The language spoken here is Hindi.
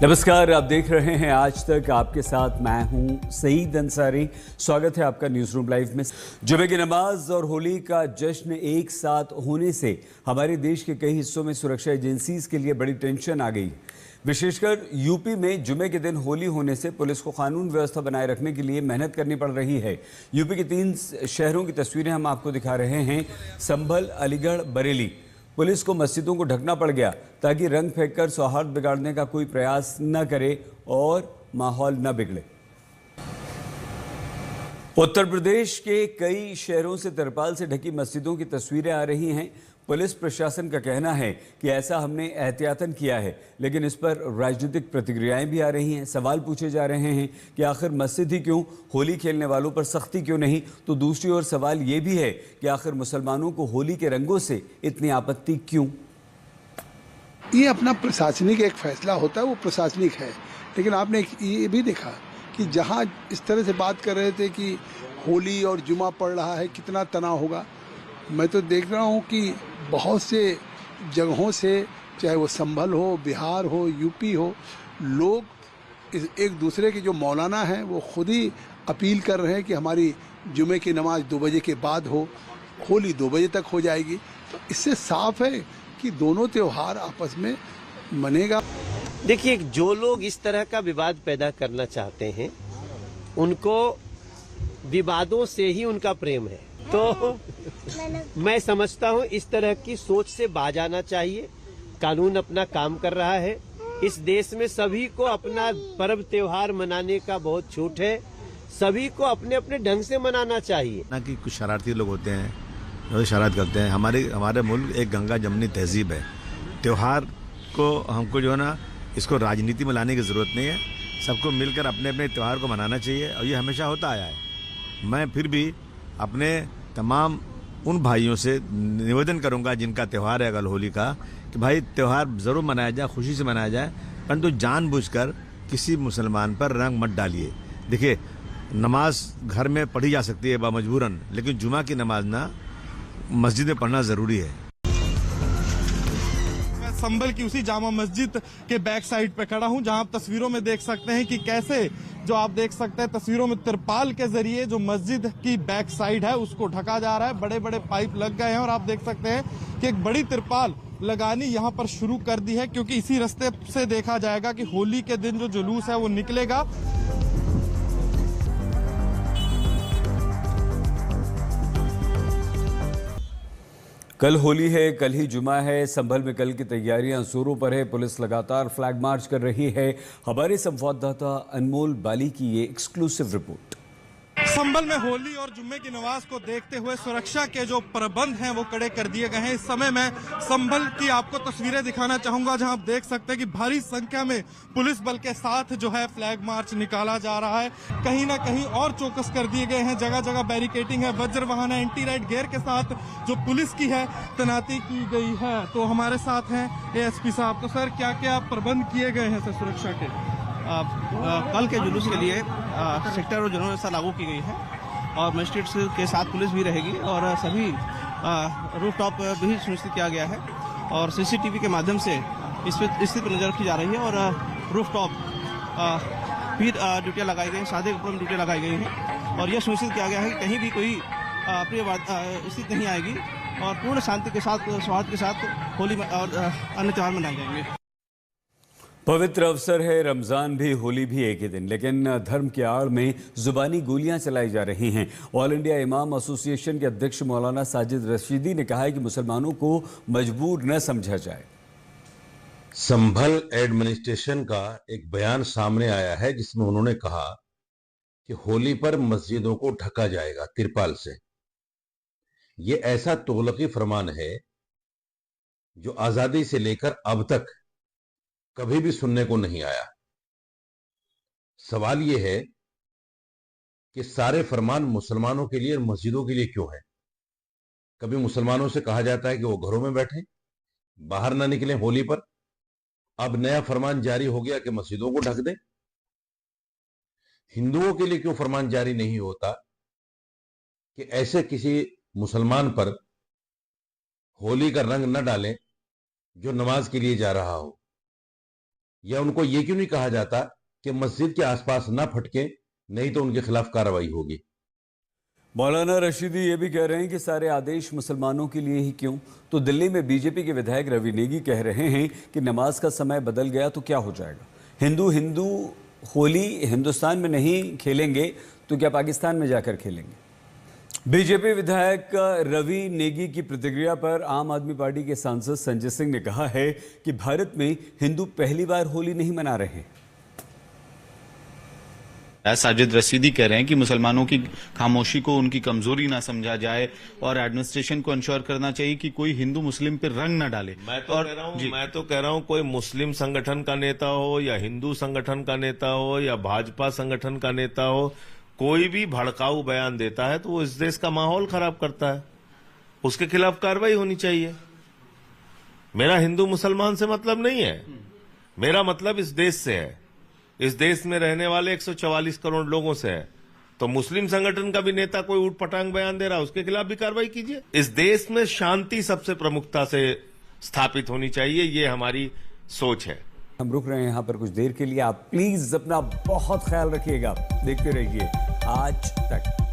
नमस्कार, आप देख रहे हैं आज तक। आपके साथ मैं हूं सईद अंसारी। स्वागत है आपका न्यूज़ रूम लाइव में। जुमे की नमाज और होली का जश्न एक साथ होने से हमारे देश के कई हिस्सों में सुरक्षा एजेंसीज के लिए बड़ी टेंशन आ गई। विशेषकर यूपी में जुमे के दिन होली होने से पुलिस को कानून व्यवस्था बनाए रखने के लिए मेहनत करनी पड़ रही है। यूपी के 3 शहरों की तस्वीरें हम आपको दिखा रहे हैं। संभल, अलीगढ़, बरेली। पुलिस को मस्जिदों को ढकना पड़ गया ताकि रंग फेंककर सौहार्द बिगाड़ने का कोई प्रयास न करे और माहौल न बिगड़े। उत्तर प्रदेश के कई शहरों से तिरपाल से ढकी मस्जिदों की तस्वीरें आ रही हैं। पुलिस प्रशासन का कहना है कि ऐसा हमने एहतियातन किया है, लेकिन इस पर राजनीतिक प्रतिक्रियाएं भी आ रही हैं। सवाल पूछे जा रहे हैं कि आखिर मस्जिद ही क्यों, होली खेलने वालों पर सख्ती क्यों नहीं। तो दूसरी ओर सवाल ये भी है कि आखिर मुसलमानों को होली के रंगों से इतनी आपत्ति क्यों। ये अपना प्रशासनिक एक फैसला होता है, वो प्रशासनिक है। लेकिन आपने ये भी देखा कि जहाँ इस तरह से बात कर रहे थे कि होली और जुमा पड़ रहा है, कितना तनाव होगा। मैं तो देख रहा हूँ कि बहुत से जगहों से, चाहे वो संभल हो, बिहार हो, यूपी हो, लोग एक दूसरे के जो मौलाना हैं वो खुद ही अपील कर रहे हैं कि हमारी जुमे की नमाज 2 बजे के बाद हो, होली 2 बजे तक हो जाएगी। तो इससे साफ है कि दोनों त्यौहार आपस में मनेगा। देखिए, जो लोग इस तरह का विवाद पैदा करना चाहते हैं उनको विवादों से ही उनका प्रेम है। तो मैं समझता हूँ इस तरह की सोच से बाज आना चाहिए। कानून अपना काम कर रहा है। इस देश में सभी को अपना पर्व त्योहार मनाने का बहुत छूट है। सभी को अपने अपने ढंग से मनाना चाहिए। ना कि कुछ शरारती लोग होते हैं जो शरारत करते हैं। हमारे मुल्क एक गंगा जमनी तहजीब है। त्योहार को हमको जो है ना, इसको राजनीति में लाने की ज़रूरत नहीं है। सबको मिलकर अपने अपने त्यौहार को मनाना चाहिए और ये हमेशा होता आया है। मैं फिर भी अपने तमाम उन भाइयों से निवेदन करूंगा जिनका त्यौहार है अगर होली का, कि भाई त्यौहार ज़रूर मनाया जाए, खुशी से मनाया जाए, परंतु जानबूझकर किसी मुसलमान पर रंग मत डालिए। देखिए, नमाज घर में पढ़ी जा सकती है बामजबूरन, लेकिन जुमा की नमाज ना मस्जिद में पढ़ना ज़रूरी है। संभल की उसी जामा मस्जिद के बैक साइड पे खड़ा हूं, जहां आप तस्वीरों में देख सकते हैं कि कैसे, जो आप देख सकते हैं तस्वीरों में, तिरपाल के जरिए जो मस्जिद की बैक साइड है उसको ढका जा रहा है। बड़े बड़े पाइप लग गए हैं और आप देख सकते हैं कि एक बड़ी तिरपाल लगानी यहां पर शुरू कर दी है, क्योंकि इसी रास्ते से देखा जाएगा कि होली के दिन जो जुलूस है वो निकलेगा। कल होली है, कल ही जुमा है। संभल में कल की तैयारियां जोरों पर है। पुलिस लगातार फ्लैग मार्च कर रही है। हमारे संवाददाता अनमोल बाली की ये एक्सक्लूसिव रिपोर्ट। संभल में होली और जुम्मे की नमाज को देखते हुए सुरक्षा के जो प्रबंध हैं वो कड़े कर दिए गए हैं। इस समय मैं संभल की आपको तस्वीरें दिखाना चाहूंगा, जहां आप देख सकते हैं कि भारी संख्या में पुलिस बल के साथ जो है फ्लैग मार्च निकाला जा रहा है। कहीं ना कहीं और चौकस कर दिए गए हैं, जगह जगह बैरिकेटिंग है, वज्र वाहन है, एंटी राइट गेयर के साथ जो पुलिस की है तैनाती की गई है। तो हमारे साथ हैं एएसपी साहब। तो सर, क्या क्या प्रबंध किए गए हैं सर सुरक्षा के? कल के जुलूस के लिए सेक्टर और जनरल व्यवस्था लागू की गई है और मजिस्ट्रेट्स के साथ पुलिस भी रहेगी और सभी रूफ टॉप भी सुनिश्चित किया गया है और सीसीटीवी के माध्यम से इस पर स्थिति पर नजर रखी जा रही है और रूफ टॉप भी ड्यूटियाँ लगाई गई, सादे ऊपर ड्यूटियाँ लगाई गई हैं और यह सुनिश्चित किया गया है कि कहीं भी कोई अप्रिय स्थिति नहीं आएगी और पूर्ण शांति के साथ, सौहार्द के साथ होली और अन्य त्यौहार मनाए जाएंगे। पवित्र अवसर है, रमज़ान भी, होली भी एक ही दिन, लेकिन धर्म की आड़ में जुबानी गोलियां चलाई जा रही हैं। ऑल इंडिया इमाम एसोसिएशन के अध्यक्ष मौलाना साजिद रशीदी ने कहा है कि मुसलमानों को मजबूर न समझा जाए। संभल एडमिनिस्ट्रेशन का एक बयान सामने आया है जिसमें उन्होंने कहा कि होली पर मस्जिदों को ढका जाएगा तिरपाल से। यह ऐसा तोलकी फरमान है जो आजादी से लेकर अब तक कभी भी सुनने को नहीं आया। सवाल यह है कि सारे फरमान मुसलमानों के लिए और मस्जिदों के लिए क्यों है? कभी मुसलमानों से कहा जाता है कि वो घरों में बैठें, बाहर ना निकलें होली पर। अब नया फरमान जारी हो गया कि मस्जिदों को ढक दें। हिंदुओं के लिए क्यों फरमान जारी नहीं होता कि ऐसे किसी मुसलमान पर होली का रंग न डालें जो नमाज के लिए जा रहा हो? या उनको ये क्यों नहीं कहा जाता कि मस्जिद के आसपास ना फटके, नहीं तो उनके खिलाफ कार्रवाई होगी। मौलाना रशीदी ये भी कह रहे हैं कि सारे आदेश मुसलमानों के लिए ही क्यों। तो दिल्ली में बीजेपी के विधायक रवि नेगी कह रहे हैं कि नमाज का समय बदल गया तो क्या हो जाएगा। हिंदू होली हिंदुस्तान में नहीं खेलेंगे तो क्या पाकिस्तान में जाकर खेलेंगे। बीजेपी विधायक रवि नेगी की प्रतिक्रिया पर आम आदमी पार्टी के सांसद संजय सिंह ने कहा है कि भारत में हिंदू पहली बार होली नहीं मना रहे हैं। साजिद रशीदी कह रहे हैं कि मुसलमानों की खामोशी को उनकी कमजोरी ना समझा जाए और एडमिनिस्ट्रेशन को इंश्योर करना चाहिए कि कोई हिंदू मुस्लिम पे रंग ना डाले। मैं तो कह रहा हूं कोई मुस्लिम संगठन का नेता हो या हिंदू संगठन का नेता हो या भाजपा संगठन का नेता हो, कोई भी भड़काऊ बयान देता है तो वो इस देश का माहौल खराब करता है, उसके खिलाफ कार्रवाई होनी चाहिए। मेरा हिंदू मुसलमान से मतलब नहीं है, मेरा मतलब इस देश से है, इस देश में रहने वाले 144 करोड़ लोगों से है। तो मुस्लिम संगठन का भी नेता कोई ऊट पटांग बयान दे रहा है, उसके खिलाफ भी कार्रवाई कीजिए। इस देश में शांति सबसे प्रमुखता से स्थापित होनी चाहिए, ये हमारी सोच है। हम रुक रहे हैं यहाँ पर कुछ देर के लिए। आप प्लीज अपना बहुत ख्याल रखिएगा। देखते रहिए आज तक।